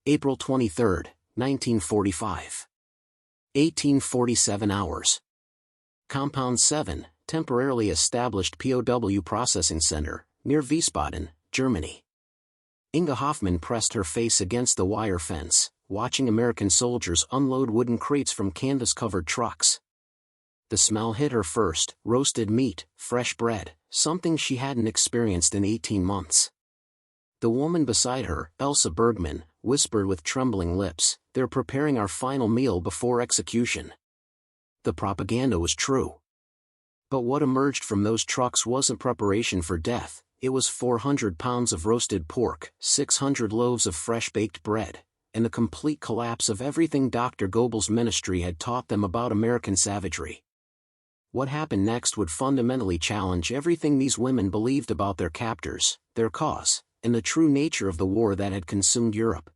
April 23, 1945. 1847 hours. Compound 7, temporarily established POW processing center, near Wiesbaden, Germany. Inge Hoffmann pressed her face against the wire fence, watching American soldiers unload wooden crates from canvas-covered trucks. The smell hit her first: roasted meat, fresh bread, something she hadn't experienced in 18 months. The woman beside her, Elsa Bergman, whispered with trembling lips, "They're preparing our final meal before execution." The propaganda was true. But what emerged from those trucks wasn't preparation for death. It was 400 pounds of roasted pork, 600 loaves of fresh-baked bread, and the complete collapse of everything Dr. Goebbels' ministry had taught them about American savagery. What happened next would fundamentally challenge everything these women believed about their captors, their cause, and the true nature of the war that had consumed Europe.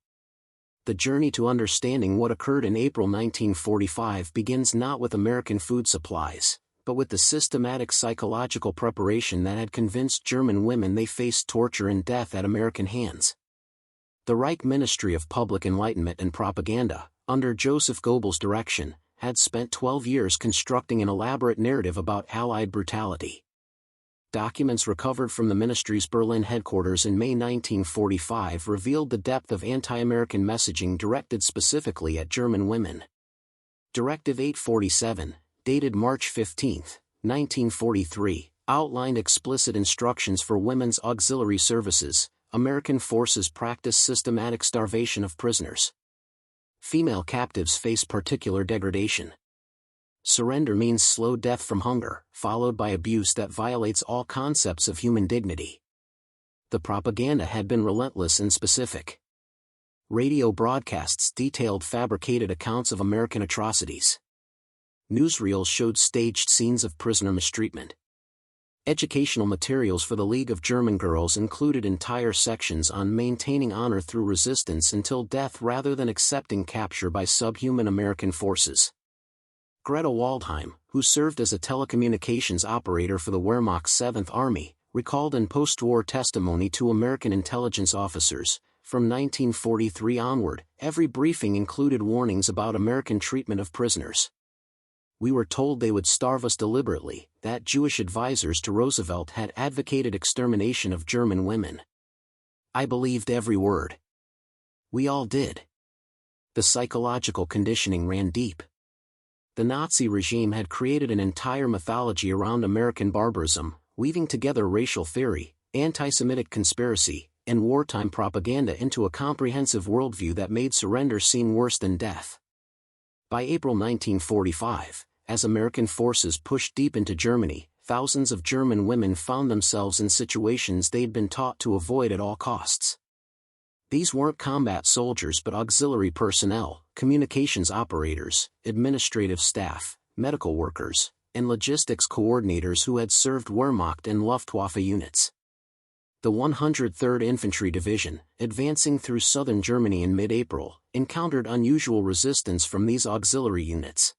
The journey to understanding what occurred in April 1945 begins not with American food supplies, but with the systematic psychological preparation that had convinced German women they faced torture and death at American hands. The Reich Ministry of Public Enlightenment and Propaganda, under Joseph Goebbels' direction, had spent 12 years constructing an elaborate narrative about Allied brutality. Documents recovered from the ministry's Berlin headquarters in May 1945 revealed the depth of anti-American messaging directed specifically at German women. Directive 847, dated March 15, 1943, outlined explicit instructions for women's auxiliary services. American forces practice systematic starvation of prisoners. Female captives face particular degradation. Surrender means slow death from hunger, followed by abuse that violates all concepts of human dignity. The propaganda had been relentless and specific. Radio broadcasts detailed fabricated accounts of American atrocities. Newsreels showed staged scenes of prisoner mistreatment. Educational materials for the League of German Girls included entire sections on maintaining honor through resistance until death rather than accepting capture by subhuman American forces. Greta Waldheim, who served as a telecommunications operator for the Wehrmacht's 7th Army, recalled in post-war testimony to American intelligence officers, from 1943 onward, every briefing included warnings about American treatment of prisoners. "We were told they would starve us deliberately," that Jewish advisors to Roosevelt had advocated extermination of German women. "I believed every word." We all did. The psychological conditioning ran deep. The Nazi regime had created an entire mythology around American barbarism, weaving together racial theory, anti-Semitic conspiracy, and wartime propaganda into a comprehensive worldview that made surrender seem worse than death. By April 1945, as American forces pushed deep into Germany, thousands of German women found themselves in situations they'd been taught to avoid at all costs. These weren't combat soldiers but auxiliary personnel, communications operators, administrative staff, medical workers, and logistics coordinators who had served Wehrmacht and Luftwaffe units. The 103rd Infantry Division, advancing through southern Germany in mid-April, encountered unusual resistance from these auxiliary units.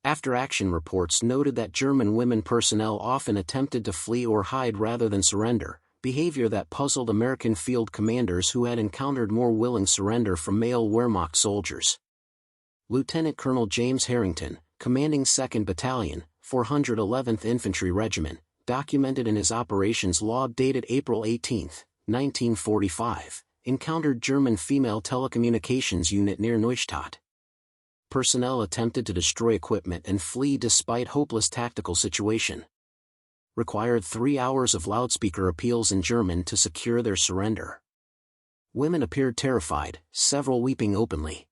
After-action reports noted that German women personnel often attempted to flee or hide rather than surrender, behavior that puzzled American field commanders who had encountered more willing surrender from male Wehrmacht soldiers. Lieutenant Colonel James Harrington, commanding 2nd Battalion, 411th Infantry Regiment, documented in his operations log dated April 18, 1945, encountered German female telecommunications unit near Neustadt. Personnel attempted to destroy equipment and flee despite hopeless tactical situation. Required 3 hours of loudspeaker appeals in German to secure their surrender. Women appeared terrified, several weeping openly.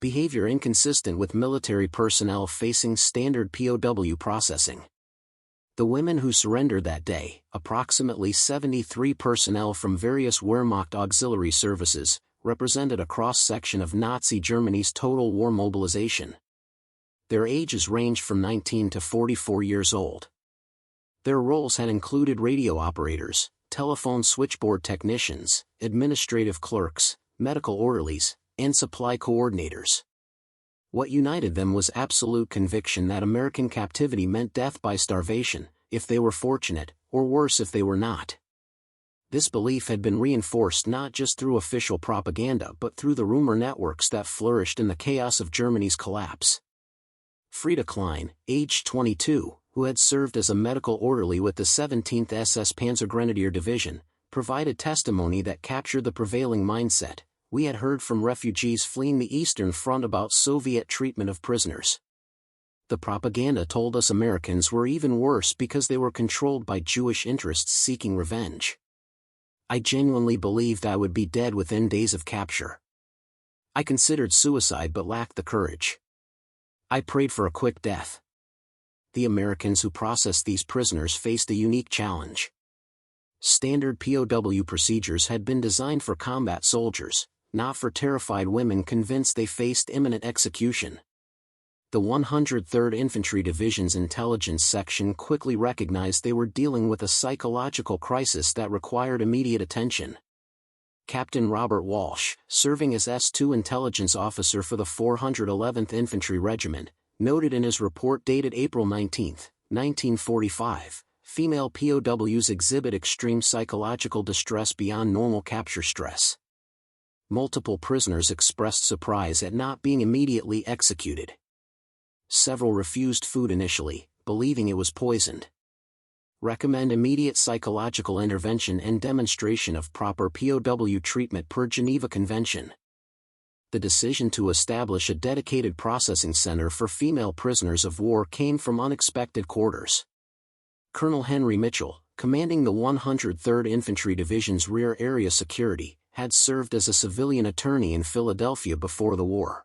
Behavior inconsistent with military personnel facing standard POW processing. The women who surrendered that day, approximately 73 personnel from various Wehrmacht auxiliary services, represented a cross-section of Nazi Germany's total war mobilization. Their ages ranged from 19 to 44 years old. Their roles had included radio operators, telephone switchboard technicians, administrative clerks, medical orderlies, and supply coordinators. What united them was absolute conviction that American captivity meant death by starvation, if they were fortunate, or worse if they were not. This belief had been reinforced not just through official propaganda but through the rumor networks that flourished in the chaos of Germany's collapse. Frieda Klein, aged 22, who had served as a medical orderly with the 17th SS Panzergrenadier Division, provided testimony that captured the prevailing mindset. We had heard from refugees fleeing the Eastern Front about Soviet treatment of prisoners. The propaganda told us Americans were even worse because they were controlled by Jewish interests seeking revenge. I genuinely believed I would be dead within days of capture. I considered suicide but lacked the courage. I prayed for a quick death. The Americans who processed these prisoners faced a unique challenge. Standard POW procedures had been designed for combat soldiers, not for terrified women convinced they faced imminent execution. The 103rd Infantry Division's intelligence section quickly recognized they were dealing with a psychological crisis that required immediate attention. Captain Robert Walsh, serving as S2 intelligence officer for the 411th Infantry Regiment, noted in his report dated April 19, 1945, female POWs exhibit extreme psychological distress beyond normal capture stress. Multiple prisoners expressed surprise at not being immediately executed. Several refused food initially, believing it was poisoned. Recommend immediate psychological intervention and demonstration of proper POW treatment per Geneva Convention. The decision to establish a dedicated processing center for female prisoners of war came from unexpected quarters. Colonel Henry Mitchell, commanding the 103rd Infantry Division's Rear Area Security, had served as a civilian attorney in Philadelphia before the war.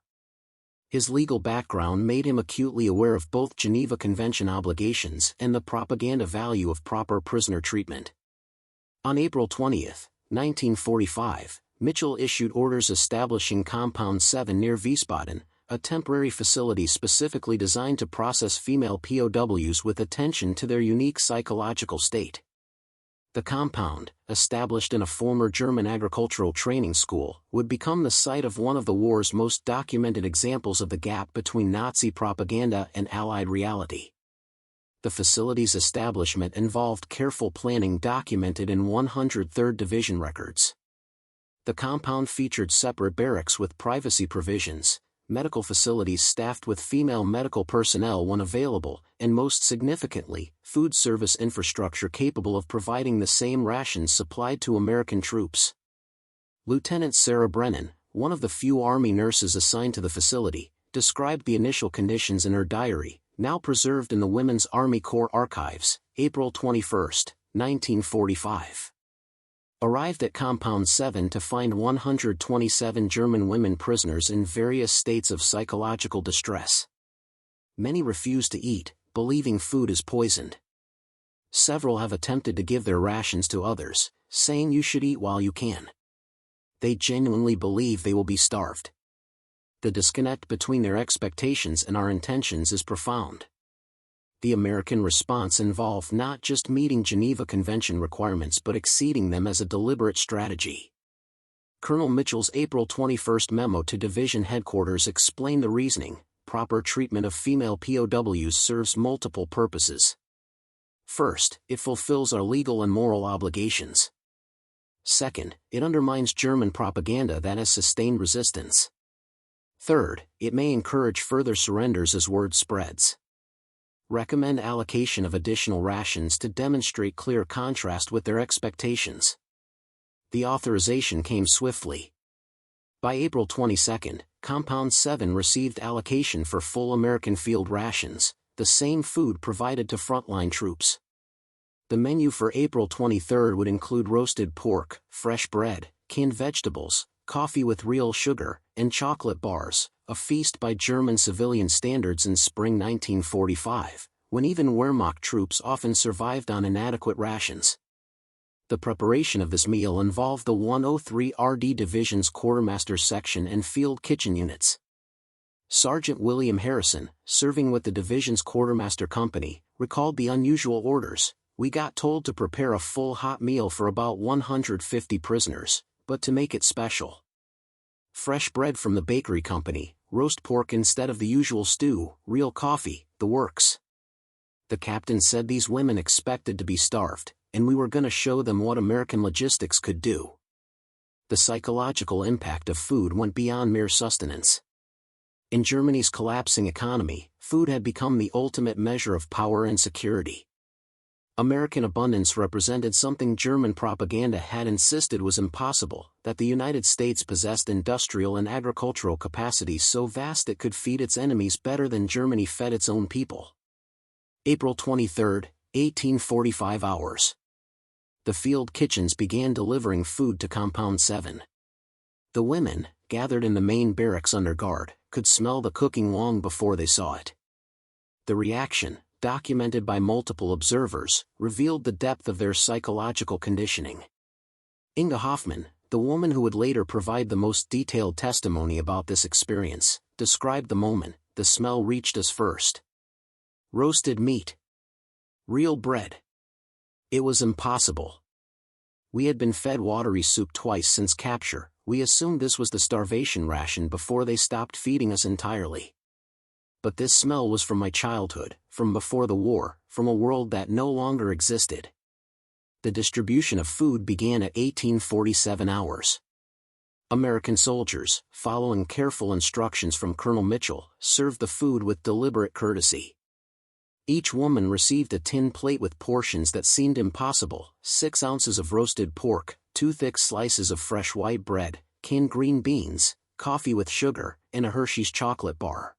His legal background made him acutely aware of both Geneva Convention obligations and the propaganda value of proper prisoner treatment. On April 20, 1945, Mitchell issued orders establishing Compound 7 near Wiesbaden, a temporary facility specifically designed to process female POWs with attention to their unique psychological state. The compound, established in a former German agricultural training school, would become the site of one of the war's most documented examples of the gap between Nazi propaganda and Allied reality. The facility's establishment involved careful planning documented in 103rd Division records. The compound featured separate barracks with privacy provisions, medical facilities staffed with female medical personnel when available, and most significantly, food service infrastructure capable of providing the same rations supplied to American troops. Lieutenant Sarah Brennan, one of the few Army nurses assigned to the facility, described the initial conditions in her diary, now preserved in the Women's Army Corps archives, April 21, 1945. Arrived at Compound 7 to find 127 German women prisoners in various states of psychological distress. Many refuse to eat, believing food is poisoned. Several have attempted to give their rations to others, saying you should eat while you can. They genuinely believe they will be starved. The disconnect between their expectations and our intentions is profound. The American response involved not just meeting Geneva Convention requirements but exceeding them as a deliberate strategy. Colonel Mitchell's April 21 memo to Division Headquarters explained the reasoning. Proper treatment of female POWs serves multiple purposes. First, it fulfills our legal and moral obligations. Second, it undermines German propaganda that has sustained resistance. Third, it may encourage further surrenders as word spreads. Recommend allocation of additional rations to demonstrate clear contrast with their expectations. The authorization came swiftly. By April 22, Compound 7 received allocation for full American field rations, the same food provided to frontline troops. The menu for April 23 would include roasted pork, fresh bread, canned vegetables, coffee with real sugar, and chocolate bars, a feast by German civilian standards in spring 1945, when even Wehrmacht troops often survived on inadequate rations. The preparation of this meal involved the 103 RD Division's Quartermaster Section and Field Kitchen units. Sergeant William Harrison, serving with the division's Quartermaster Company, recalled the unusual orders. We got told to prepare a full hot meal for about 150 prisoners, but to make it special. Fresh bread from the bakery company, roast pork instead of the usual stew, real coffee, the works. The captain said these women expected to be starved, and we were gonna show them what American logistics could do. The psychological impact of food went beyond mere sustenance. In Germany's collapsing economy, food had become the ultimate measure of power and security. American abundance represented something German propaganda had insisted was impossible, that the United States possessed industrial and agricultural capacities so vast it could feed its enemies better than Germany fed its own people. April 23, 1845 hours. The field kitchens began delivering food to Compound 7. The women, gathered in the main barracks under guard, could smell the cooking long before they saw it. The reaction, documented by multiple observers, revealed the depth of their psychological conditioning. Inge Hoffmann, the woman who would later provide the most detailed testimony about this experience, described the moment the smell reached us first. Roasted meat. Real bread. It was impossible. We had been fed watery soup twice since capture. We assumed this was the starvation ration before they stopped feeding us entirely. But this smell was from my childhood, from before the war, from a world that no longer existed. The distribution of food began at 1847 hours. American soldiers, following careful instructions from Colonel Mitchell, served the food with deliberate courtesy. Each woman received a tin plate with portions that seemed impossible: 6 ounces of roasted pork, 2 thick slices of fresh white bread, canned green beans, coffee with sugar, and a Hershey's chocolate bar.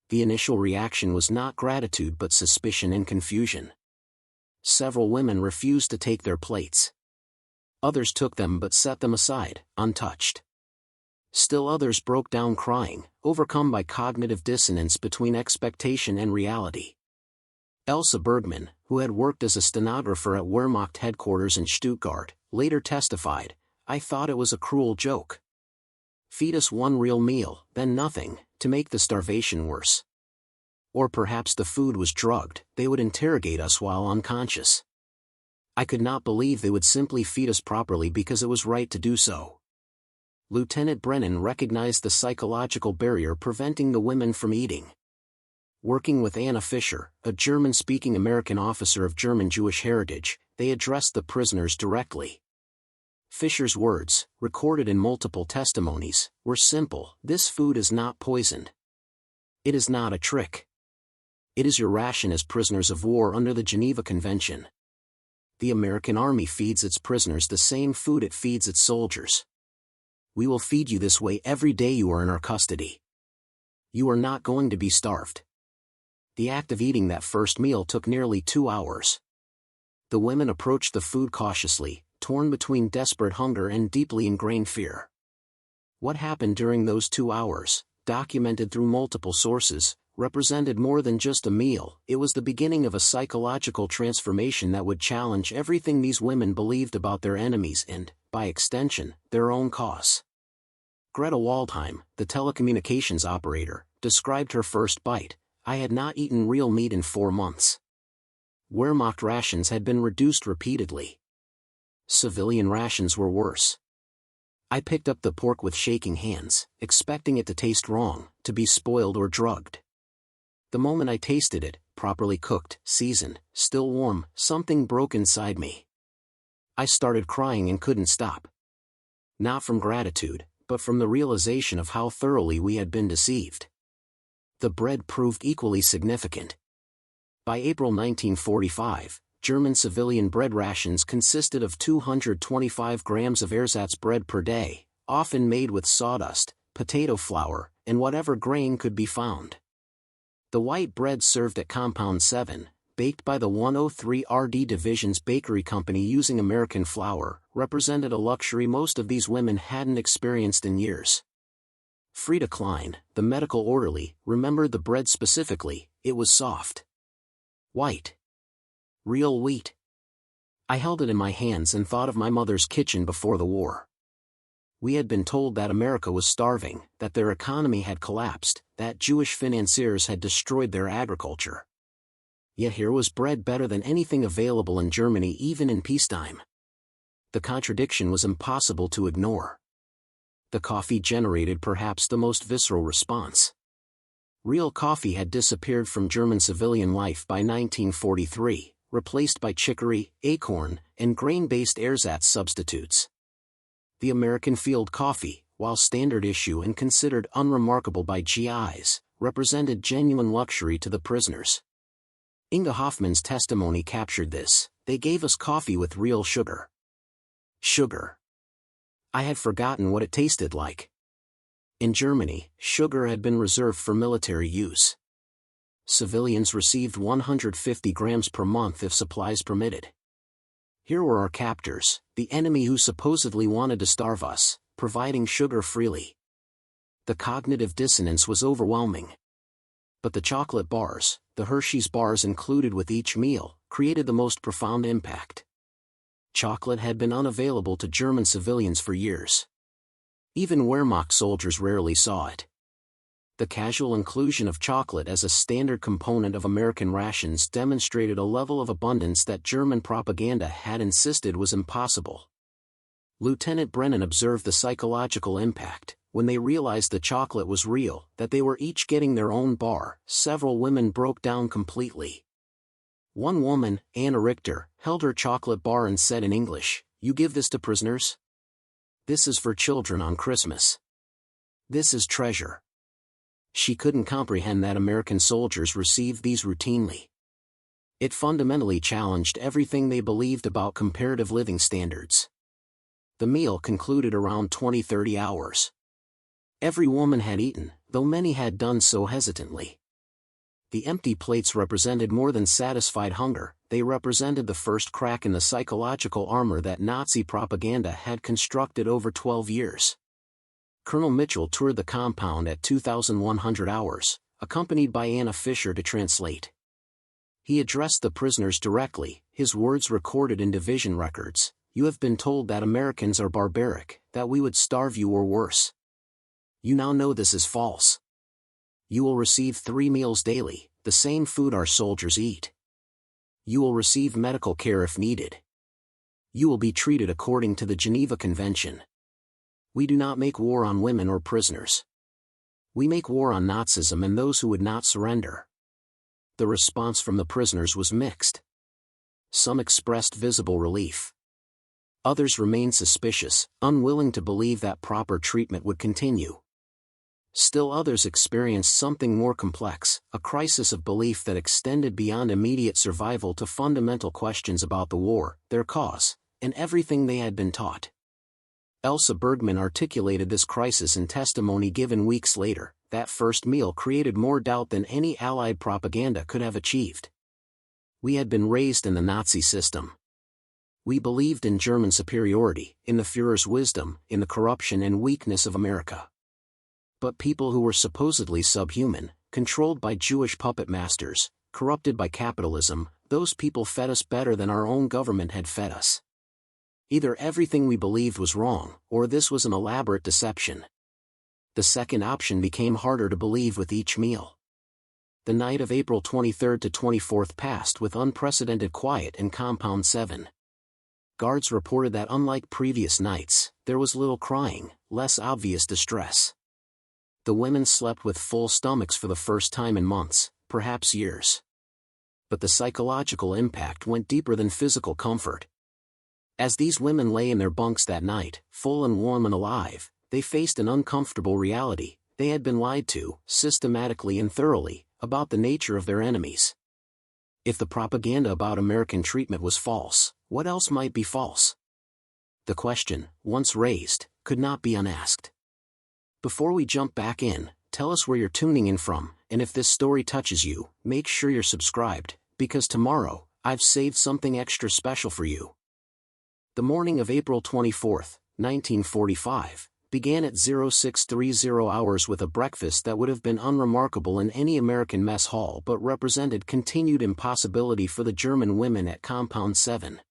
The initial reaction was not gratitude but suspicion and confusion. Several women refused to take their plates. Others took them but set them aside, untouched. Still others broke down crying, overcome by cognitive dissonance between expectation and reality. Elsa Bergman, who had worked as a stenographer at Wehrmacht headquarters in Stuttgart, later testified, "I thought it was a cruel joke. Feed us one real meal, then nothing, to make the starvation worse. Or perhaps the food was drugged, they would interrogate us while unconscious. I could not believe they would simply feed us properly because it was right to do so." Lieutenant Brennan recognized the psychological barrier preventing the women from eating. Working with Anna Fischer, a German-speaking American officer of German Jewish heritage, they addressed the prisoners directly. Fischer's words, recorded in multiple testimonies, were simple: "This food is not poisoned. It is not a trick. It is your ration as prisoners of war under the Geneva Convention. The American Army feeds its prisoners the same food it feeds its soldiers. We will feed you this way every day you are in our custody. You are not going to be starved." The act of eating that first meal took nearly 2 hours. The women approached the food cautiously, torn between desperate hunger and deeply ingrained fear. What happened during those 2 hours, documented through multiple sources, represented more than just a meal. It was the beginning of a psychological transformation that would challenge everything these women believed about their enemies and, by extension, their own cause. Greta Waldheim, the telecommunications operator, described her first bite: "I had not eaten real meat in 4 months. Wehrmacht rations had been reduced repeatedly. Civilian rations were worse. I picked up the pork with shaking hands, expecting it to taste wrong, to be spoiled or drugged. The moment I tasted it, properly cooked, seasoned, still warm, something broke inside me. I started crying and couldn't stop. Not from gratitude, but from the realization of how thoroughly we had been deceived." The bread proved equally significant. By April 1945, German civilian bread rations consisted of 225 grams of ersatz bread per day, often made with sawdust, potato flour, and whatever grain could be found. The white bread served at Compound 7, baked by the 103 RD Division's bakery company using American flour, represented a luxury most of these women hadn't experienced in years. Frieda Klein, the medical orderly, remembered the bread specifically: "It was soft. White. Real wheat. I held it in my hands and thought of my mother's kitchen before the war." We had been told that America was starving, that their economy had collapsed, that Jewish financiers had destroyed their agriculture. Yet here was bread better than anything available in Germany even in peacetime. The contradiction was impossible to ignore. The coffee generated perhaps the most visceral response. Real coffee had disappeared from German civilian life by 1943, replaced by chicory, acorn, and grain-based ersatz substitutes. The American field coffee, while standard issue and considered unremarkable by GIs, represented genuine luxury to the prisoners. Inge Hoffmann's testimony captured this. They gave us coffee with real sugar. Sugar. I had forgotten what it tasted like. In Germany, sugar had been reserved for military use. Civilians received 150 grams per month if supplies permitted. Here were our captors, the enemy who supposedly wanted to starve us, providing sugar freely. The cognitive dissonance was overwhelming. But the chocolate bars, the Hershey's bars included with each meal, created the most profound impact. Chocolate had been unavailable to German civilians for years. Even Wehrmacht soldiers rarely saw it. The casual inclusion of chocolate as a standard component of American rations demonstrated a level of abundance that German propaganda had insisted was impossible. Lieutenant Brennan observed the psychological impact. When they realized the chocolate was real, that they were each getting their own bar, several women broke down completely. One woman, Anna Richter, held her chocolate bar and said in English, "You give this to prisoners? This is for children on Christmas. This is treasure." She couldn't comprehend that American soldiers received these routinely. It fundamentally challenged everything they believed about comparative living standards. The meal concluded around 20-30 hours. Every woman had eaten, though many had done so hesitantly. The empty plates represented more than satisfied hunger, they represented the first crack in the psychological armor that Nazi propaganda had constructed over 12 years. Colonel Mitchell toured the compound at 2,100 hours, accompanied by Anna Fisher to translate. He addressed the prisoners directly, his words recorded in division records. "You have been told that Americans are barbaric, that we would starve you or worse. You now know this is false. You will receive 3 meals daily, the same food our soldiers eat. You will receive medical care if needed. You will be treated according to the Geneva Convention. We do not make war on women or prisoners. We make war on Nazism and those who would not surrender." The response from the prisoners was mixed. Some expressed visible relief. Others remained suspicious, unwilling to believe that proper treatment would continue. Still others experienced something more complex, a crisis of belief that extended beyond immediate survival to fundamental questions about the war, their cause, and everything they had been taught. Elsa Bergman articulated this crisis in testimony given weeks later. That first meal created more doubt than any Allied propaganda could have achieved. We had been raised in the Nazi system. We believed in German superiority, in the Führer's wisdom, in the corruption and weakness of America. But people who were supposedly subhuman, controlled by Jewish puppet masters, corrupted by capitalism, those people fed us better than our own government had fed us. Either everything we believed was wrong, or this was an elaborate deception. The second option became harder to believe with each meal. The night of April 23rd to 24th passed with unprecedented quiet in Compound 7. Guards reported that unlike previous nights, there was little crying, less obvious distress. The women slept with full stomachs for the first time in months, perhaps years. But the psychological impact went deeper than physical comfort. As these women lay in their bunks that night, full and warm and alive, they faced an uncomfortable reality. They had been lied to, systematically and thoroughly, about the nature of their enemies. If the propaganda about American treatment was false, what else might be false? The question, once raised, could not be unasked. Before we jump back in, tell us where you're tuning in from, and if this story touches you, make sure you're subscribed, because tomorrow, I've saved something extra special for you. The morning of April 24, 1945, began at 0630 hours with a breakfast that would have been unremarkable in any American mess hall but represented continued impossibility for the German women at Compound 7.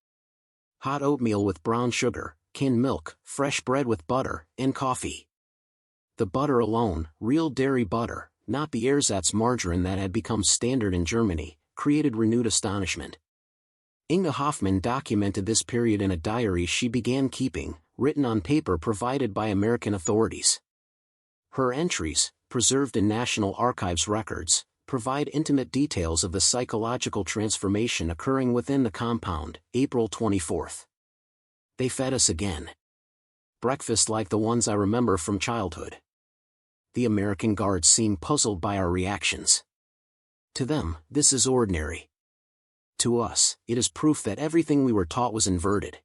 Hot oatmeal with brown sugar, canned milk, fresh bread with butter, and coffee. The butter alone, real dairy butter, not the ersatz margarine that had become standard in Germany, created renewed astonishment. Inge Hoffmann documented this period in a diary she began keeping, written on paper provided by American authorities. Her entries, preserved in National Archives records, provide intimate details of the psychological transformation occurring within the compound. April 24. They fed us again. Breakfast like the ones I remember from childhood. The American guards seemed puzzled by our reactions. To them, this is ordinary. To us, it is proof that everything we were taught was inverted.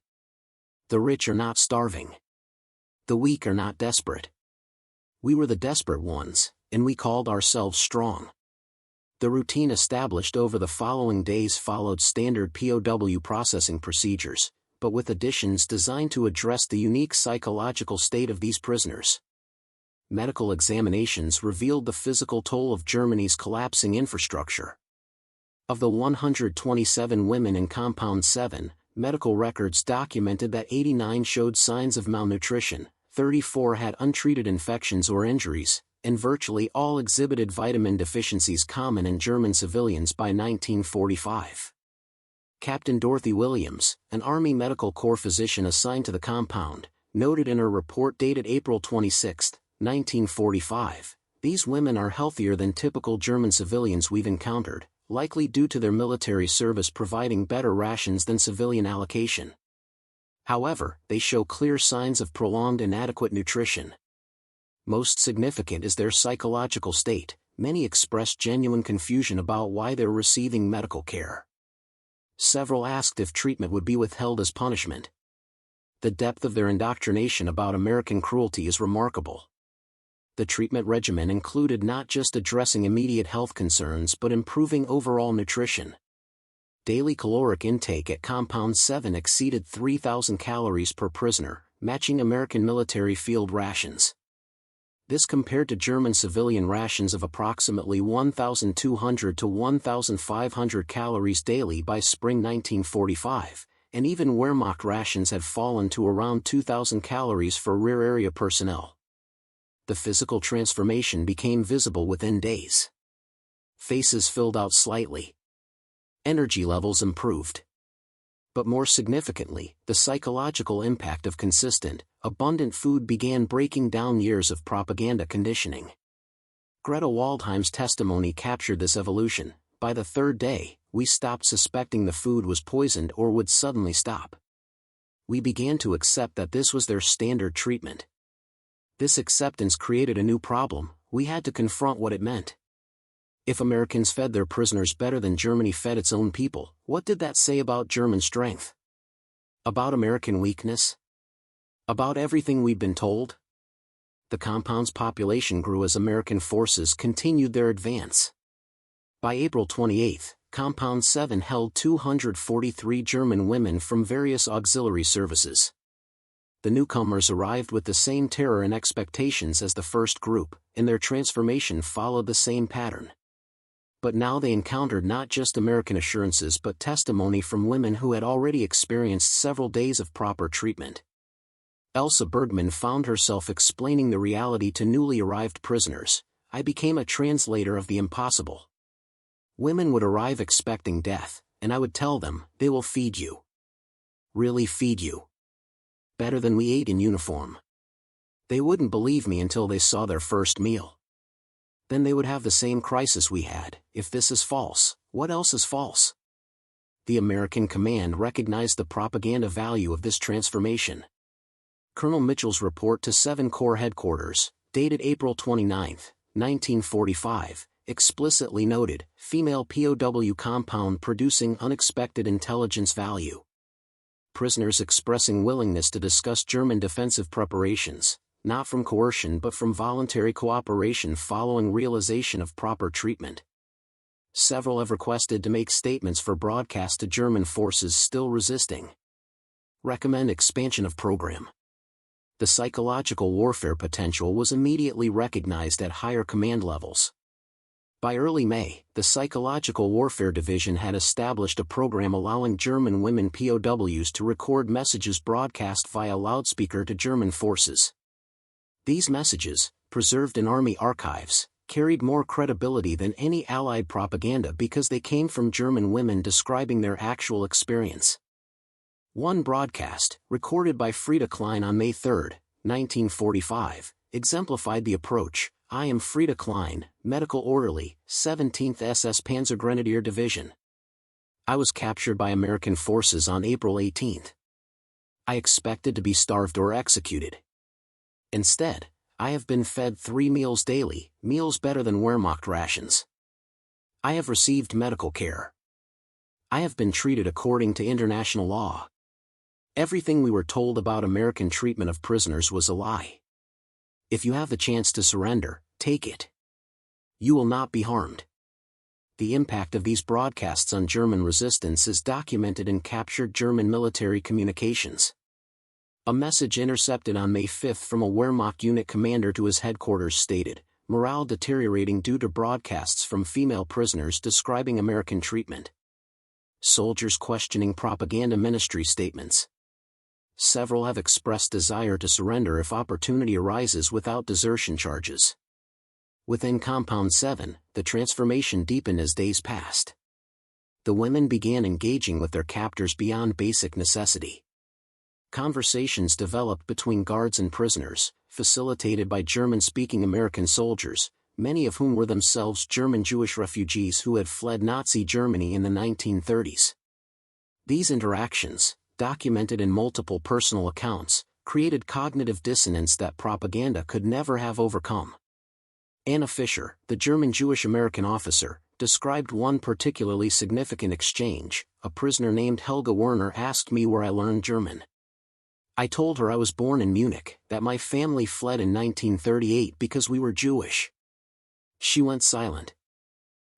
The rich are not starving. The weak are not desperate. We were the desperate ones, and we called ourselves strong. The routine established over the following days followed standard POW processing procedures, but with additions designed to address the unique psychological state of these prisoners. Medical examinations revealed the physical toll of Germany's collapsing infrastructure. Of the 127 women in Compound 7, medical records documented that 89 showed signs of malnutrition, 34 had untreated infections or injuries, and virtually all exhibited vitamin deficiencies common in German civilians by 1945. Captain Dorothy Williams, an Army Medical Corps physician assigned to the compound, noted in her report dated April 26, 1945, "These women are healthier than typical German civilians we've encountered, likely due to their military service providing better rations than civilian allocation. However, they show clear signs of prolonged inadequate nutrition. Most significant is their psychological state. Many expressed genuine confusion about why they're receiving medical care. Several asked if treatment would be withheld as punishment. The depth of their indoctrination about American cruelty is remarkable. The treatment regimen included not just addressing immediate health concerns but improving overall nutrition. Daily caloric intake at Compound 7 exceeded 3,000 calories per prisoner, matching American military field rations. This compared to German civilian rations of approximately 1,200 to 1,500 calories daily by spring 1945, and even Wehrmacht rations had fallen to around 2,000 calories for rear area personnel. The physical transformation became visible within days. Faces filled out slightly. Energy levels improved. But more significantly, the psychological impact of consistent, abundant food began breaking down years of propaganda conditioning. Greta Waldheim's testimony captured this evolution. By the third day, we stopped suspecting the food was poisoned or would suddenly stop. We began to accept that this was their standard treatment. This acceptance created a new problem. We had to confront what it meant. If Americans fed their prisoners better than Germany fed its own people, what did that say about German strength? About American weakness? About everything we'd been told? The compound's population grew as American forces continued their advance. By April 28, Compound 7 held 243 German women from various auxiliary services. The newcomers arrived with the same terror and expectations as the first group, and their transformation followed the same pattern. But now they encountered not just American assurances but testimony from women who had already experienced several days of proper treatment. Elsa Bergman found herself explaining the reality to newly arrived prisoners. "I became a translator of the impossible. Women would arrive expecting death, and I would tell them, they will feed you. Really feed you. Better than we ate in uniform." They wouldn't believe me until they saw their first meal. Then they would have the same crisis we had. If this is false, what else is false? The American command recognized the propaganda value of this transformation. Colonel Mitchell's report to 7 Corps Headquarters, dated April 29, 1945, explicitly noted, female POW compound producing unexpected intelligence value. Prisoners expressing willingness to discuss German defensive preparations, not from coercion but from voluntary cooperation following realization of proper treatment. Several have requested to make statements for broadcast to German forces still resisting. Recommend expansion of program. The psychological warfare potential was immediately recognized at higher command levels. By early May, the Psychological Warfare Division had established a program allowing German women POWs to record messages broadcast via loudspeaker to German forces. These messages, preserved in Army archives, carried more credibility than any Allied propaganda because they came from German women describing their actual experience. One broadcast, recorded by Frieda Klein on May 3, 1945, exemplified the approach. I am Frieda Klein, medical orderly, 17th SS Panzergrenadier Division. I was captured by American forces on April 18. I expected to be starved or executed. Instead, I have been fed 3 meals daily, meals better than Wehrmacht rations. I have received medical care. I have been treated according to international law. Everything we were told about American treatment of prisoners was a lie. If you have the chance to surrender, take it. You will not be harmed. The impact of these broadcasts on German resistance is documented in captured German military communications. A message intercepted on May 5 from a Wehrmacht unit commander to his headquarters stated, "Morale deteriorating due to broadcasts from female prisoners describing American treatment." Soldiers questioning propaganda ministry statements. Several have expressed desire to surrender if opportunity arises without desertion charges. Within Compound 7, the transformation deepened as days passed. The women began engaging with their captors beyond basic necessity. Conversations developed between guards and prisoners, facilitated by German-speaking American soldiers, many of whom were themselves German Jewish refugees who had fled Nazi Germany in the 1930s. These interactions, documented in multiple personal accounts, created cognitive dissonance that propaganda could never have overcome. Anna Fischer, the German Jewish American officer, described one particularly significant exchange. A prisoner named Helga Werner asked me where I learned German. I told her I was born in Munich, that my family fled in 1938 because we were Jewish. She went silent.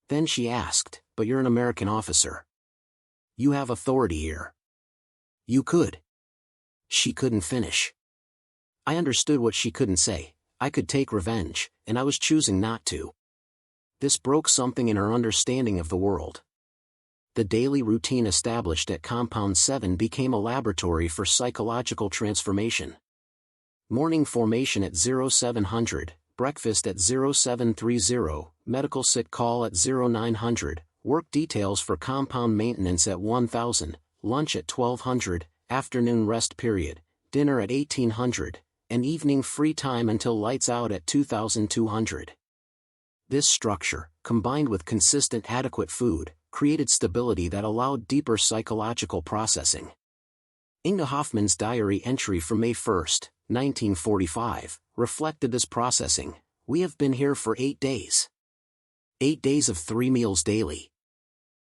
Then she asked, "But you're an American officer. You have authority here. You could." She couldn't finish. I understood what she couldn't say. I could take revenge, and I was choosing not to. This broke something in her understanding of the world. The daily routine established at Compound 7 became a laboratory for psychological transformation. Morning formation at 0700, breakfast at 0730, medical sick call at 0900, work details for compound maintenance at 1000, lunch at 1200, afternoon rest period, dinner at 1800, and evening free time until lights out at 2200. This structure, combined with consistent adequate food, created stability that allowed deeper psychological processing. Inge Hoffmann's diary entry from May 1, 1945, reflected this processing. "We have been here for 8 days. 8 days of 3 meals daily.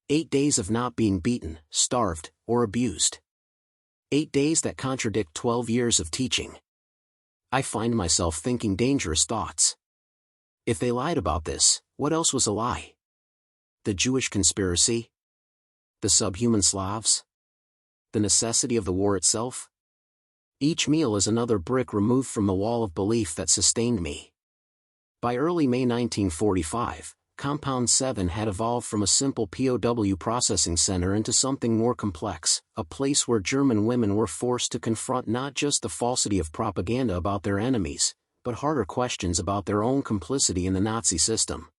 8 days of not being beaten, starved, or abused. 8 days that contradict 12 years of teaching. I find myself thinking dangerous thoughts. If they lied about this, what else was a lie? The Jewish conspiracy? The subhuman Slavs? The necessity of the war itself? Each meal is another brick removed from the wall of belief that sustained me." By early May 1945, Compound 7 had evolved from a simple POW processing center into something more complex, a place where German women were forced to confront not just the falsity of propaganda about their enemies, but harder questions about their own complicity in the Nazi system.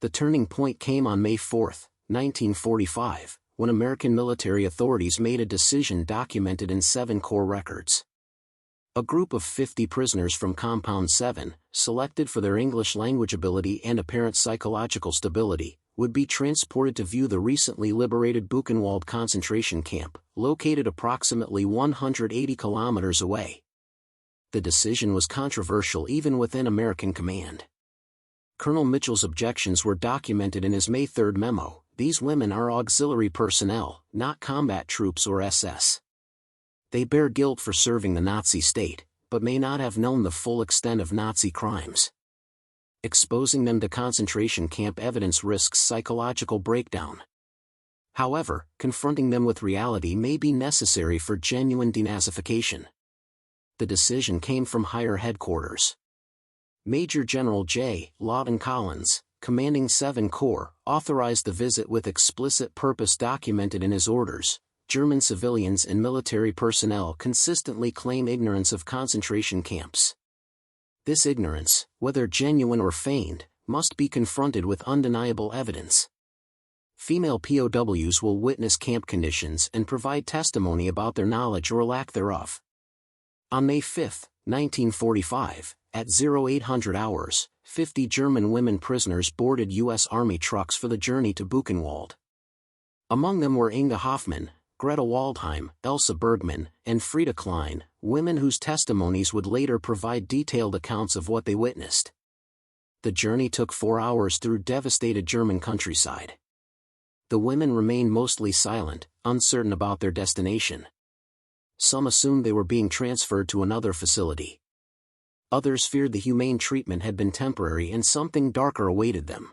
The turning point came on May 4, 1945, when American military authorities made a decision documented in 7 core records. A group of 50 prisoners from Compound 7, selected for their English language ability and apparent psychological stability, would be transported to view the recently liberated Buchenwald concentration camp, located approximately 180 kilometers away. The decision was controversial even within American command. Colonel Mitchell's objections were documented in his May 3 memo. "These women are auxiliary personnel, not combat troops or SS. They bear guilt for serving the Nazi state, but may not have known the full extent of Nazi crimes. Exposing them to concentration camp evidence risks psychological breakdown. However, confronting them with reality may be necessary for genuine denazification." The decision came from higher headquarters. Major General J. Lawton Collins, commanding 7 Corps, authorized the visit with explicit purpose documented in his orders. German civilians and military personnel consistently claim ignorance of concentration camps. This ignorance, whether genuine or feigned, must be confronted with undeniable evidence. Female POWs will witness camp conditions and provide testimony about their knowledge or lack thereof. On May 5, 1945, At 0800 hours, 50 German women prisoners boarded U.S. Army trucks for the journey to Buchenwald. Among them were Inge Hoffmann, Greta Waldheim, Elsa Bergman, and Frieda Klein, women whose testimonies would later provide detailed accounts of what they witnessed. The journey took 4 hours through devastated German countryside. The women remained mostly silent, uncertain about their destination. Some assumed they were being transferred to another facility. Others feared the humane treatment had been temporary and something darker awaited them.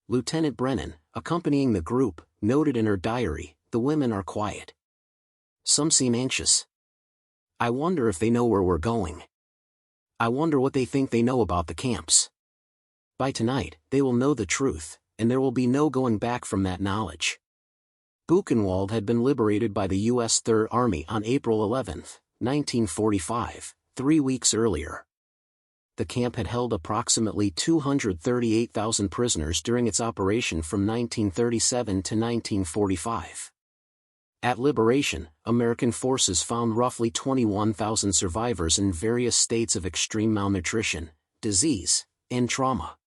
Lieutenant Brennan, accompanying the group, noted in her diary, "The women are quiet. Some seem anxious. I wonder if they know where we're going. I wonder what they think they know about the camps. By tonight, they will know the truth, and there will be no going back from that knowledge." Buchenwald had been liberated by the U.S. Third Army on April 11, 1945, 3 weeks earlier. The camp had held approximately 238,000 prisoners during its operation from 1937 to 1945. At liberation, American forces found roughly 21,000 survivors in various states of extreme malnutrition, disease, and trauma.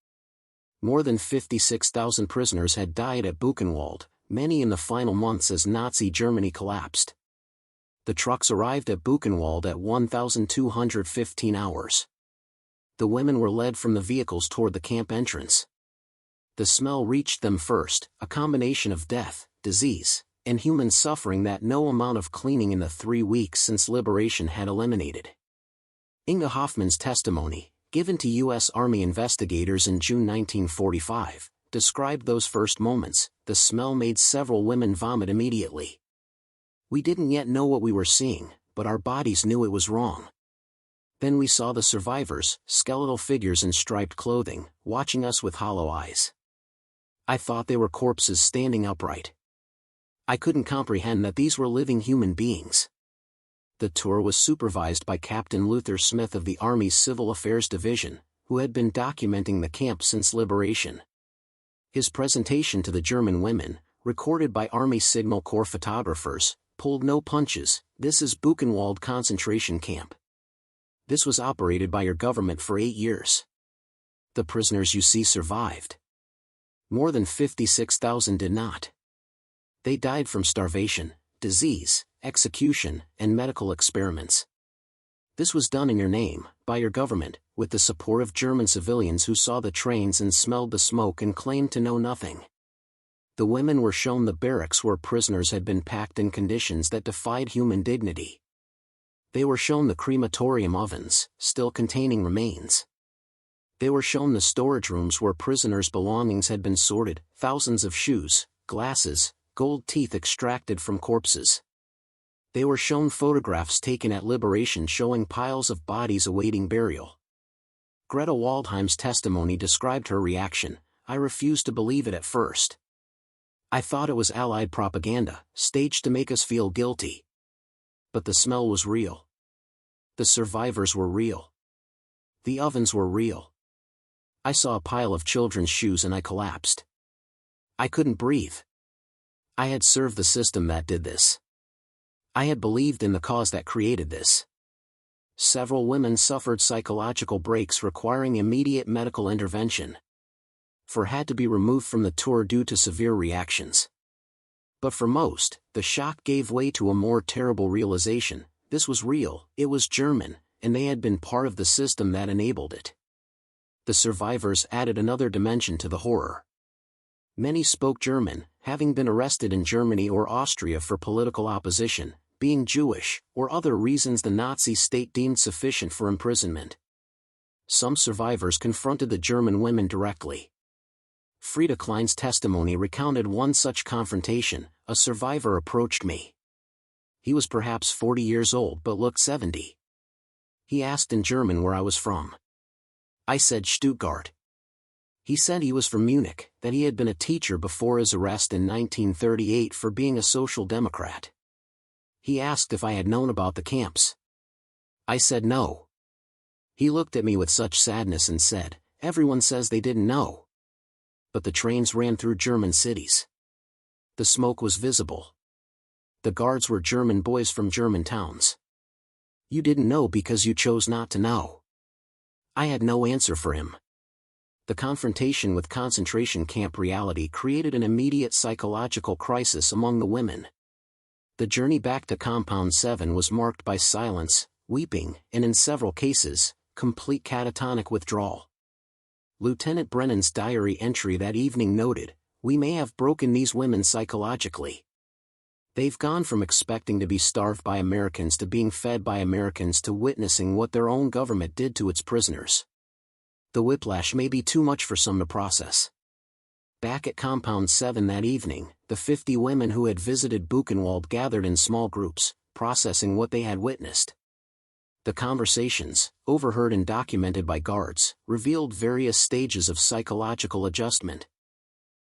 More than 56,000 prisoners had died at Buchenwald, many in the final months as Nazi Germany collapsed. The trucks arrived at Buchenwald at 1215 hours. The women were led from the vehicles toward the camp entrance. The smell reached them first, a combination of death, disease, and human suffering that no amount of cleaning in the 3 weeks since liberation had eliminated. Inge Hoffmann's testimony, given to U.S. Army investigators in June 1945, described those first moments. "The smell made several women vomit immediately. We didn't yet know what we were seeing, but our bodies knew it was wrong. Then we saw the survivors, skeletal figures in striped clothing, watching us with hollow eyes. I thought they were corpses standing upright. I couldn't comprehend that these were living human beings." The tour was supervised by Captain Luther Smith of the Army's Civil Affairs Division, who had been documenting the camp since liberation. His presentation to the German women, recorded by Army Signal Corps photographers, pulled no punches. "This is Buchenwald concentration camp. This was operated by your government for 8 years. The prisoners you see survived. More than 56,000 did not. They died from starvation, disease, execution, and medical experiments. This was done in your name, by your government, with the support of German civilians who saw the trains and smelled the smoke and claimed to know nothing." The women were shown the barracks where prisoners had been packed in conditions that defied human dignity. They were shown the crematorium ovens, still containing remains. They were shown the storage rooms where prisoners' belongings had been sorted, thousands of shoes, glasses, gold teeth extracted from corpses. They were shown photographs taken at liberation showing piles of bodies awaiting burial. Greta Waldheim's testimony described her reaction. "I refused to believe it at first. I thought it was Allied propaganda, staged to make us feel guilty. But the smell was real. The survivors were real. The ovens were real. I saw a pile of children's shoes and I collapsed. I couldn't breathe. I had served the system that did this. I had believed in the cause that created this." Several women suffered psychological breaks requiring immediate medical intervention. 4 had to be removed from the tour due to severe reactions. But for most, the shock gave way to a more terrible realization: this was real, it was German, and they had been part of the system that enabled it. The survivors added another dimension to the horror. Many spoke German, having been arrested in Germany or Austria for political opposition, being Jewish, or other reasons the Nazi state deemed sufficient for imprisonment. Some survivors confronted the German women directly. Frieda Klein's testimony recounted one such confrontation. "A survivor approached me. He was perhaps 40 years old but looked 70. He asked in German where I was from. I said Stuttgart. He said he was from Munich, that he had been a teacher before his arrest in 1938 for being a social democrat. He asked if I had known about the camps. I said no. He looked at me with such sadness and said, 'Everyone says they didn't know.' But the trains ran through German cities. The smoke was visible. The guards were German boys from German towns. You didn't know because you chose not to know. I had no answer for him. The confrontation with concentration camp reality created an immediate psychological crisis among the women. The journey back to Compound 7 was marked by silence, weeping, and in several cases, complete catatonic withdrawal. Lieutenant Brennan's diary entry that evening noted, "We may have broken these women psychologically. They've gone from expecting to be starved by Americans to being fed by Americans to witnessing what their own government did to its prisoners. The whiplash may be too much for some to process." Back at Compound 7 that evening, the 50 women who had visited Buchenwald gathered in small groups, processing what they had witnessed. The conversations, overheard and documented by guards, revealed various stages of psychological adjustment.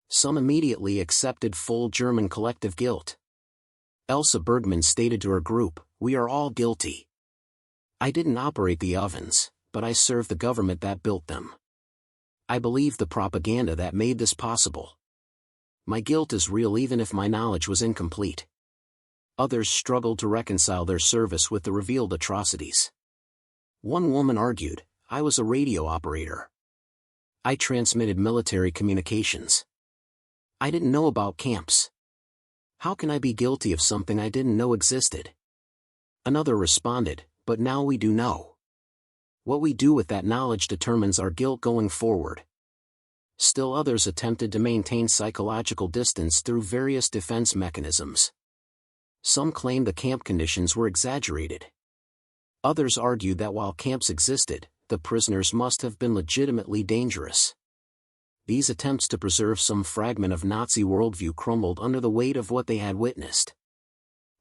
Some immediately accepted full German collective guilt. Elsa Bergman stated to her group, "We are all guilty. I didn't operate the ovens, but I served the government that built them. I believe the propaganda that made this possible. My guilt is real even if my knowledge was incomplete." Others struggled to reconcile their service with the revealed atrocities. One woman argued, "I was a radio operator. I transmitted military communications. I didn't know about camps. How can I be guilty of something I didn't know existed?" Another responded, "But now we do know. What we do with that knowledge determines our guilt going forward." Still others attempted to maintain psychological distance through various defense mechanisms. Some claimed the camp conditions were exaggerated. Others argued that while camps existed, the prisoners must have been legitimately dangerous. These attempts to preserve some fragment of Nazi worldview crumbled under the weight of what they had witnessed.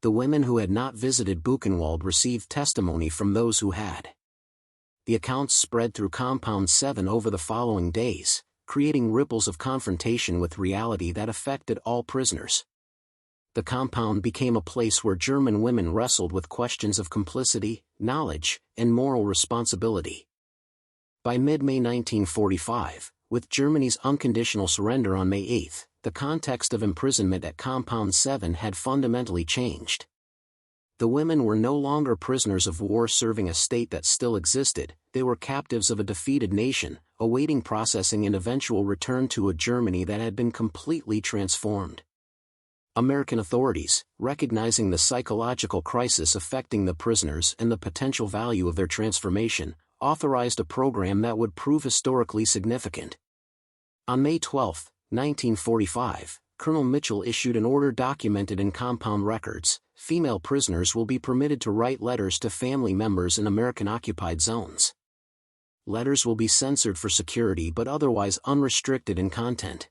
The women who had not visited Buchenwald received testimony from those who had. The accounts spread through Compound 7 over the following days, creating ripples of confrontation with reality that affected all prisoners. The compound became a place where German women wrestled with questions of complicity, knowledge, and moral responsibility. By mid-May 1945, with Germany's unconditional surrender on May 8, the context of imprisonment at Compound 7 had fundamentally changed. The women were no longer prisoners of war serving a state that still existed, they were captives of a defeated nation, awaiting processing and eventual return to a Germany that had been completely transformed. American authorities, recognizing the psychological crisis affecting the prisoners and the potential value of their transformation, authorized a program that would prove historically significant. On May 12, 1945, Colonel Mitchell issued an order documented in compound records: female prisoners will be permitted to write letters to family members in American-occupied zones. Letters will be censored for security but otherwise unrestricted in content.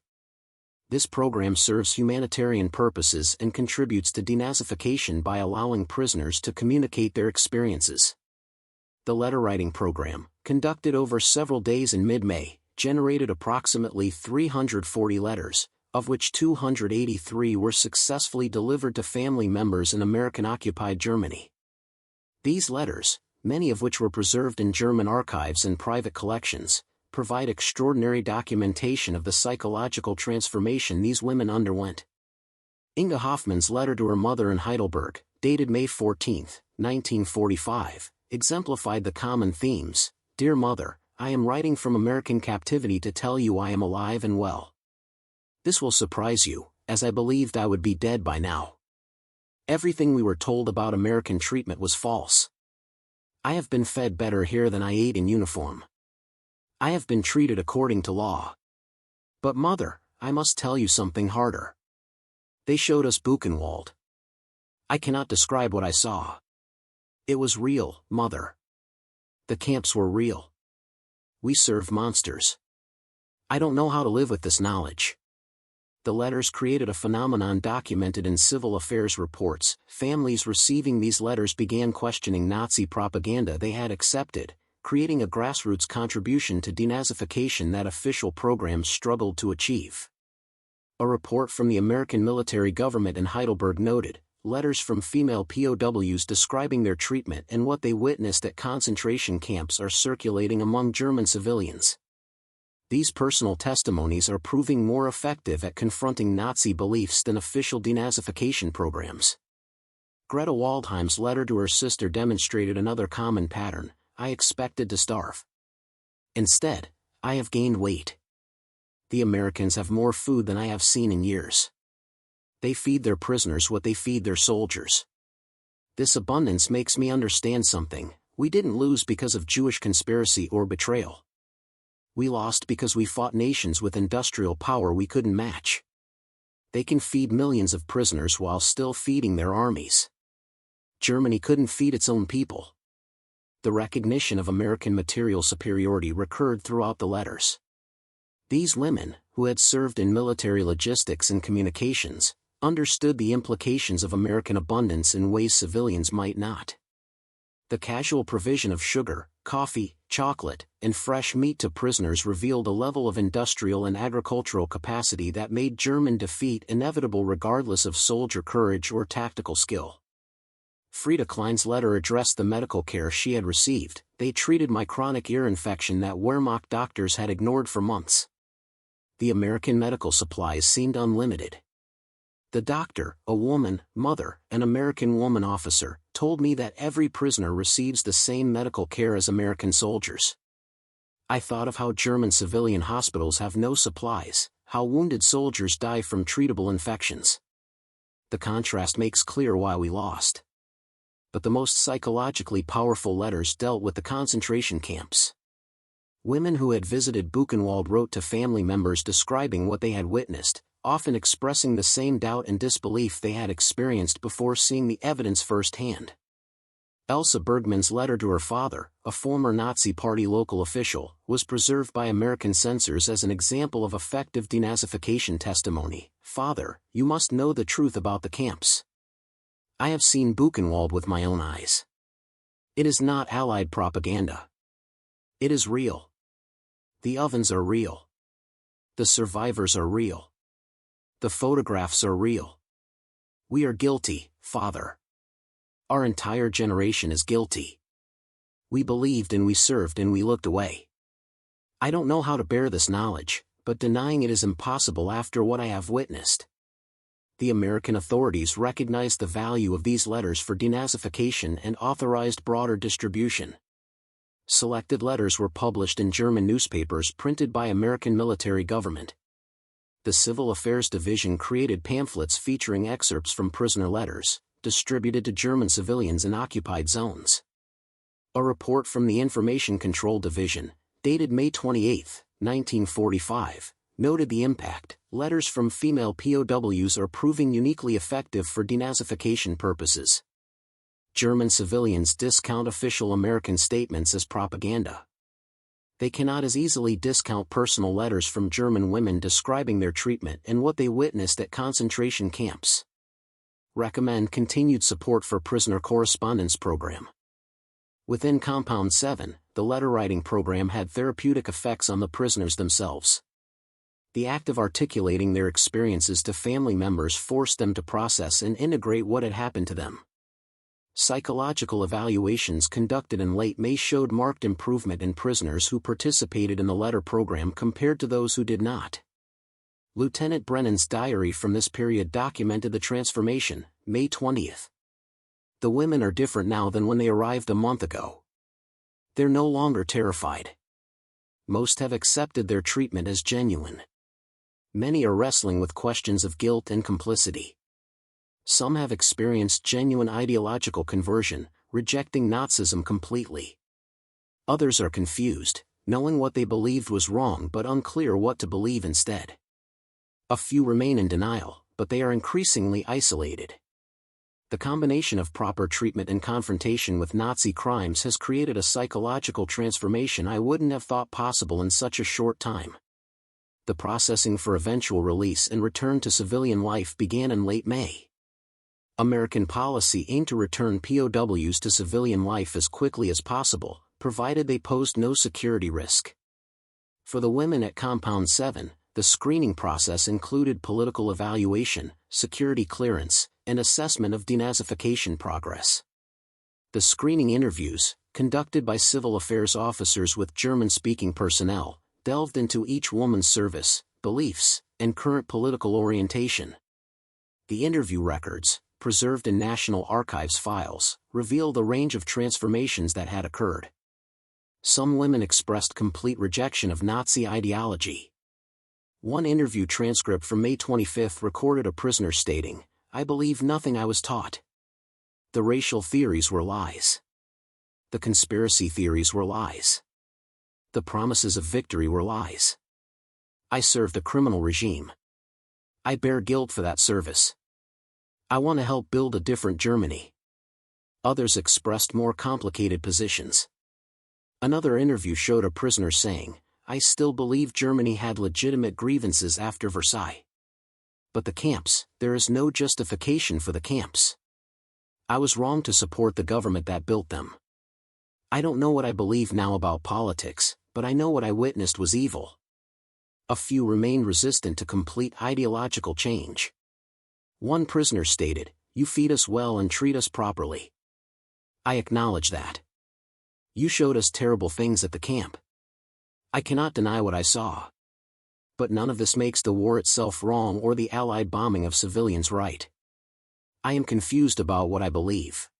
This program serves humanitarian purposes and contributes to denazification by allowing prisoners to communicate their experiences. The letter-writing program, conducted over several days in mid-May, generated approximately 340 letters, of which 283 were successfully delivered to family members in American-occupied Germany. These letters, many of which were preserved in German archives and private collections, provide extraordinary documentation of the psychological transformation these women underwent. Inge Hoffmann's letter to her mother in Heidelberg, dated May 14, 1945, exemplified the common themes. "Dear Mother, I am writing from American captivity to tell you I am alive and well. This will surprise you, as I believed I would be dead by now. Everything we were told about American treatment was false. I have been fed better here than I ate in uniform. I have been treated according to law. But Mother, I must tell you something harder. They showed us Buchenwald. I cannot describe what I saw. It was real, Mother. The camps were real. We serve monsters. I don't know how to live with this knowledge." The letters created a phenomenon documented in civil affairs reports. Families receiving these letters began questioning Nazi propaganda they had accepted, creating a grassroots contribution to denazification that official programs struggled to achieve. A report from the American military government in Heidelberg noted, letters from female POWs describing their treatment and what they witnessed at concentration camps are circulating among German civilians. These personal testimonies are proving more effective at confronting Nazi beliefs than official denazification programs. Greta Waldheim's letter to her sister demonstrated another common pattern: "I expected to starve. Instead, I have gained weight. The Americans have more food than I have seen in years. They feed their prisoners what they feed their soldiers. This abundance makes me understand something: we didn't lose because of Jewish conspiracy or betrayal. We lost because we fought nations with industrial power we couldn't match. They can feed millions of prisoners while still feeding their armies. Germany couldn't feed its own people. The recognition of American material superiority recurred throughout the letters. These women, who had served in military logistics and communications, understood the implications of American abundance in ways civilians might not. The casual provision of sugar, coffee, chocolate, and fresh meat to prisoners revealed a level of industrial and agricultural capacity that made German defeat inevitable regardless of soldier courage or tactical skill. Frieda Klein's letter addressed the medical care she had received. They treated my chronic ear infection that Wehrmacht doctors had ignored for months. The American medical supplies seemed unlimited. The doctor, a woman, mother, an American woman officer, told me that every prisoner receives the same medical care as American soldiers. I thought of how German civilian hospitals have no supplies, how wounded soldiers die from treatable infections. The contrast makes clear why we lost. But the most psychologically powerful letters dealt with the concentration camps. Women who had visited Buchenwald wrote to family members describing what they had witnessed, often expressing the same doubt and disbelief they had experienced before seeing the evidence firsthand. Elsa Bergman's letter to her father, a former Nazi Party local official, was preserved by American censors as an example of effective denazification testimony. "Father, you must know the truth about the camps. I have seen Buchenwald with my own eyes. It is not Allied propaganda. It is real. The ovens are real. The survivors are real. The photographs are real. We are guilty, Father. Our entire generation is guilty. We believed and we served and we looked away. I don't know how to bear this knowledge, but denying it is impossible after what I have witnessed." The American authorities recognized the value of these letters for denazification and authorized broader distribution. Selected letters were published in German newspapers printed by American military government. The Civil Affairs Division created pamphlets featuring excerpts from prisoner letters, distributed to German civilians in occupied zones. A report from the Information Control Division, dated May 28, 1945, noted the impact. Letters from female POWs are proving uniquely effective for denazification purposes. German civilians discount official American statements as propaganda. They cannot as easily discount personal letters from German women describing their treatment and what they witnessed at concentration camps. Recommend continued support for Prisoner Correspondence Program. Within Compound 7, the letter-writing program had therapeutic effects on the prisoners themselves. The act of articulating their experiences to family members forced them to process and integrate what had happened to them. Psychological evaluations conducted in late May showed marked improvement in prisoners who participated in the letter program compared to those who did not. Lieutenant Brennan's diary from this period documented the transformation. May 20th. The women are different now than when they arrived a month ago. They're no longer terrified. Most have accepted their treatment as genuine. Many are wrestling with questions of guilt and complicity. Some have experienced genuine ideological conversion, rejecting Nazism completely. Others are confused, knowing what they believed was wrong but unclear what to believe instead. A few remain in denial, but they are increasingly isolated. The combination of proper treatment and confrontation with Nazi crimes has created a psychological transformation I wouldn't have thought possible in such a short time. The processing for eventual release and return to civilian life began in late May. American policy aimed to return POWs to civilian life as quickly as possible, provided they posed no security risk. For the women at Compound 7, the screening process included political evaluation, security clearance, and assessment of denazification progress. The screening interviews, conducted by civil affairs officers with German-speaking personnel, delved into each woman's service, beliefs, and current political orientation. The interview records, preserved in National Archives files, reveal the range of transformations that had occurred. Some women expressed complete rejection of Nazi ideology. One interview transcript from May 25 recorded a prisoner stating, "I believe nothing I was taught. The racial theories were lies. The conspiracy theories were lies. The promises of victory were lies. I served a criminal regime. I bear guilt for that service. I want to help build a different Germany." Others expressed more complicated positions. Another interview showed a prisoner saying, "I still believe Germany had legitimate grievances after Versailles. But the camps, there is no justification for the camps. I was wrong to support the government that built them. I don't know what I believe now about politics, but I know what I witnessed was evil." A few remained resistant to complete ideological change. One prisoner stated, "You feed us well and treat us properly. I acknowledge that. You showed us terrible things at the camp. I cannot deny what I saw. But none of this makes the war itself wrong or the Allied bombing of civilians right. I am confused about what I believe."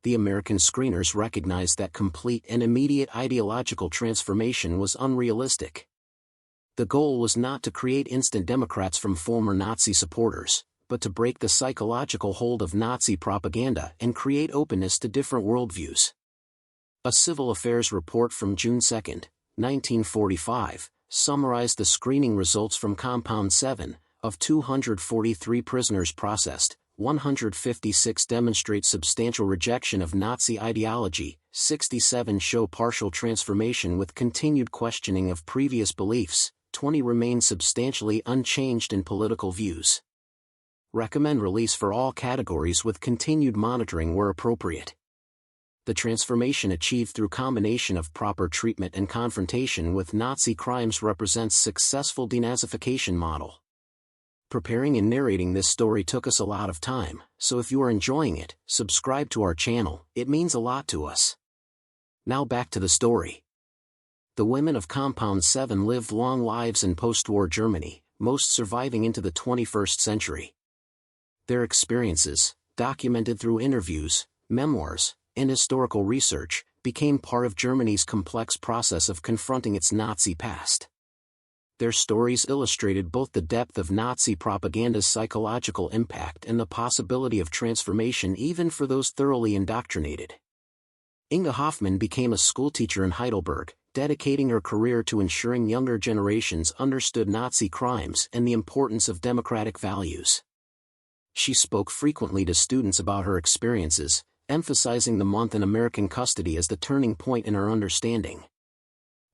The American screeners recognized that complete and immediate ideological transformation was unrealistic. The goal was not to create instant Democrats from former Nazi supporters, but to break the psychological hold of Nazi propaganda and create openness to different worldviews. A civil affairs report from June 2, 1945, summarized the screening results from Compound 7. Of 243 prisoners processed, 156 demonstrate substantial rejection of Nazi ideology, 67 show partial transformation with continued questioning of previous beliefs, 20 remain substantially unchanged in political views. Recommend release for all categories with continued monitoring where appropriate. The transformation achieved through combination of proper treatment and confrontation with Nazi crimes represents successful denazification model. Preparing and narrating this story took us a lot of time, so if you are enjoying it, subscribe to our channel, it means a lot to us. Now back to the story. The women of Compound 7 lived long lives in post-war Germany, most surviving into the 21st century. Their experiences, documented through interviews, memoirs, and historical research, became part of Germany's complex process of confronting its Nazi past. Their stories illustrated both the depth of Nazi propaganda's psychological impact and the possibility of transformation even for those thoroughly indoctrinated. Inge Hoffmann became a schoolteacher in Heidelberg, dedicating her career to ensuring younger generations understood Nazi crimes and the importance of democratic values. She spoke frequently to students about her experiences, emphasizing the month in American custody as the turning point in her understanding.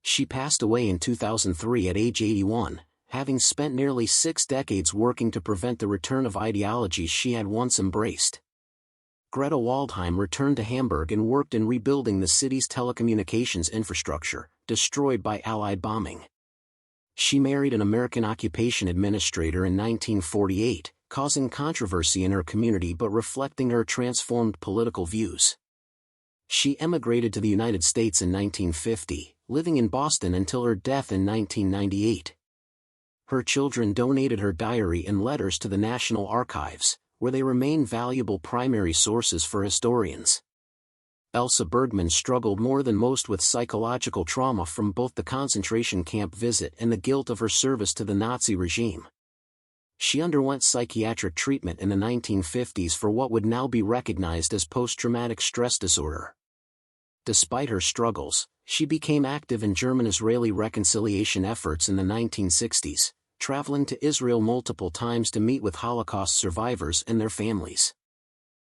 She passed away in 2003 at age 81, having spent nearly 6 decades working to prevent the return of ideologies she had once embraced. Greta Waldheim returned to Hamburg and worked in rebuilding the city's telecommunications infrastructure, destroyed by Allied bombing. She married an American occupation administrator in 1948, causing controversy in her community but reflecting her transformed political views. She emigrated to the United States in 1950, living in Boston until her death in 1998. Her children donated her diary and letters to the National Archives, where they remain valuable primary sources for historians. Elsa Bergman struggled more than most with psychological trauma from both the concentration camp visit and the guilt of her service to the Nazi regime. She underwent psychiatric treatment in the 1950s for what would now be recognized as post-traumatic stress disorder. Despite her struggles, she became active in German-Israeli reconciliation efforts in the 1960s, traveling to Israel multiple times to meet with Holocaust survivors and their families.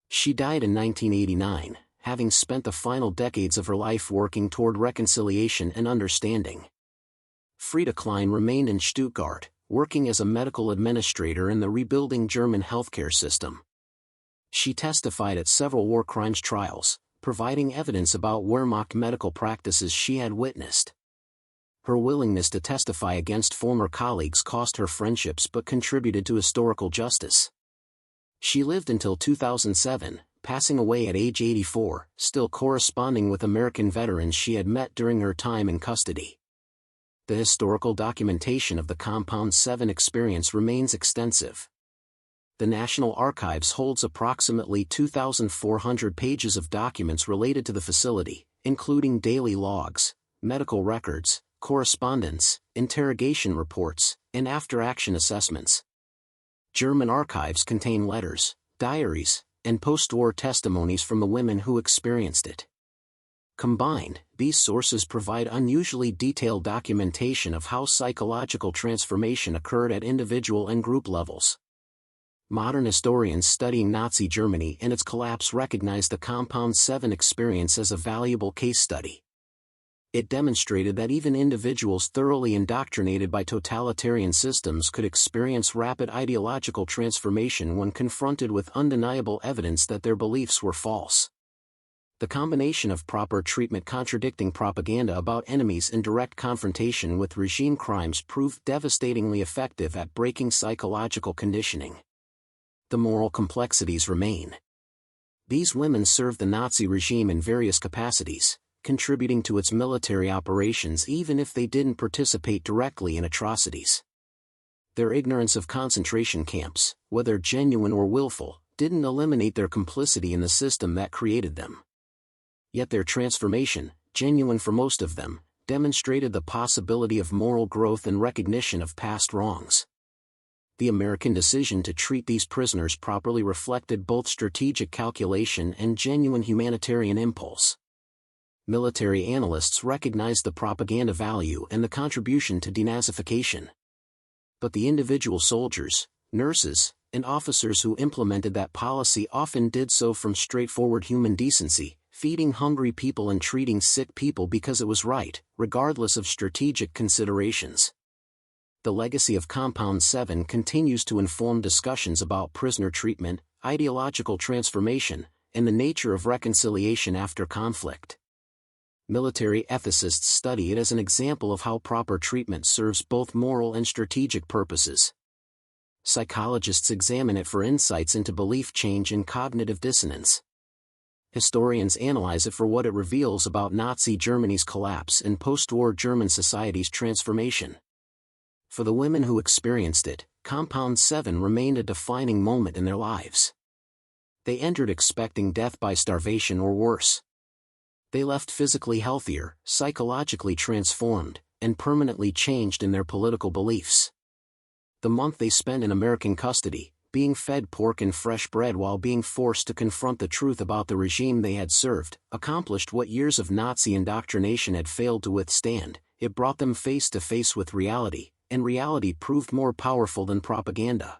She died in 1989, having spent the final decades of her life working toward reconciliation and understanding. Frieda Klein remained in Stuttgart, working as a medical administrator in the rebuilding German healthcare system. She testified at several war crimes trials, providing evidence about Wehrmacht medical practices she had witnessed. Her willingness to testify against former colleagues cost her friendships but contributed to historical justice. She lived until 2007, passing away at age 84, still corresponding with American veterans she had met during her time in custody. The historical documentation of the Compound 7 experience remains extensive. The National Archives holds approximately 2,400 pages of documents related to the facility, including daily logs, medical records, correspondence, interrogation reports, and after-action assessments. German archives contain letters, diaries, and post-war testimonies from the women who experienced it. Combined, these sources provide unusually detailed documentation of how psychological transformation occurred at individual and group levels. Modern historians studying Nazi Germany and its collapse recognize the Compound 7 experience as a valuable case study. It demonstrated that even individuals thoroughly indoctrinated by totalitarian systems could experience rapid ideological transformation when confronted with undeniable evidence that their beliefs were false. The combination of proper treatment contradicting propaganda about enemies and direct confrontation with regime crimes proved devastatingly effective at breaking psychological conditioning. The moral complexities remain. These women served the Nazi regime in various capacities, contributing to its military operations even if they didn't participate directly in atrocities. Their ignorance of concentration camps, whether genuine or willful, didn't eliminate their complicity in the system that created them. Yet their transformation, genuine for most of them, demonstrated the possibility of moral growth and recognition of past wrongs. The American decision to treat these prisoners properly reflected both strategic calculation and genuine humanitarian impulse. Military analysts recognized the propaganda value and the contribution to denazification. But the individual soldiers, nurses, and officers who implemented that policy often did so from straightforward human decency, feeding hungry people and treating sick people because it was right, regardless of strategic considerations. The legacy of Compound 7 continues to inform discussions about prisoner treatment, ideological transformation, and the nature of reconciliation after conflict. Military ethicists study it as an example of how proper treatment serves both moral and strategic purposes. Psychologists examine it for insights into belief change and cognitive dissonance. Historians analyze it for what it reveals about Nazi Germany's collapse and post-war German society's transformation. For the women who experienced it, Compound 7 remained a defining moment in their lives. They entered expecting death by starvation or worse. They left physically healthier, psychologically transformed, and permanently changed in their political beliefs. The month they spent in American custody, being fed pork and fresh bread while being forced to confront the truth about the regime they had served, accomplished what years of Nazi indoctrination had failed to withstand. It brought them face to face with reality, and reality proved more powerful than propaganda.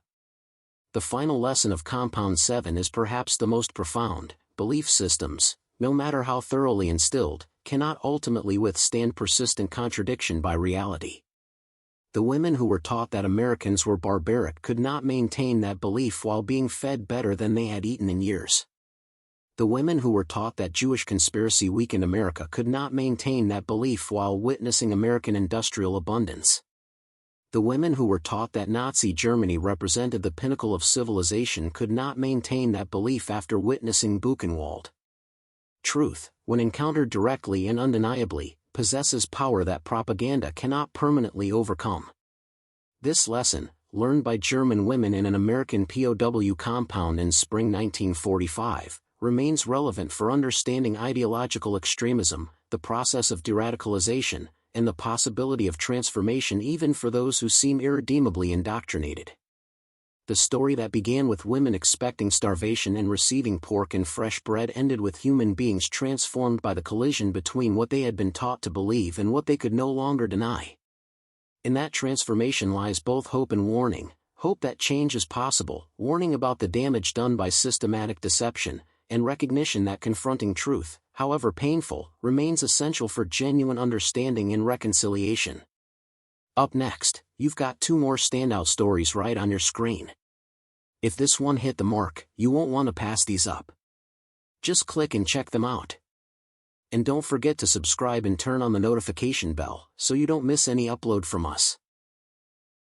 The final lesson of Compound 7 is perhaps the most profound. Belief systems, no matter how thoroughly instilled, cannot ultimately withstand persistent contradiction by reality. The women who were taught that Americans were barbaric could not maintain that belief while being fed better than they had eaten in years. The women who were taught that Jewish conspiracy weakened America could not maintain that belief while witnessing American industrial abundance. The women who were taught that Nazi Germany represented the pinnacle of civilization could not maintain that belief after witnessing Buchenwald. Truth, when encountered directly and undeniably, possesses power that propaganda cannot permanently overcome. This lesson, learned by German women in an American POW compound in spring 1945, remains relevant for understanding ideological extremism, the process of de-radicalization, and the possibility of transformation even for those who seem irredeemably indoctrinated. The story that began with women expecting starvation and receiving pork and fresh bread ended with human beings transformed by the collision between what they had been taught to believe and what they could no longer deny. In that transformation lies both hope and warning: hope that change is possible, warning about the damage done by systematic deception, and recognition that confronting truth, however painful, remains essential for genuine understanding and reconciliation. Up next, you've got two more standout stories right on your screen. If this one hit the mark, you won't want to pass these up. Just click and check them out. And don't forget to subscribe and turn on the notification bell so you don't miss any upload from us.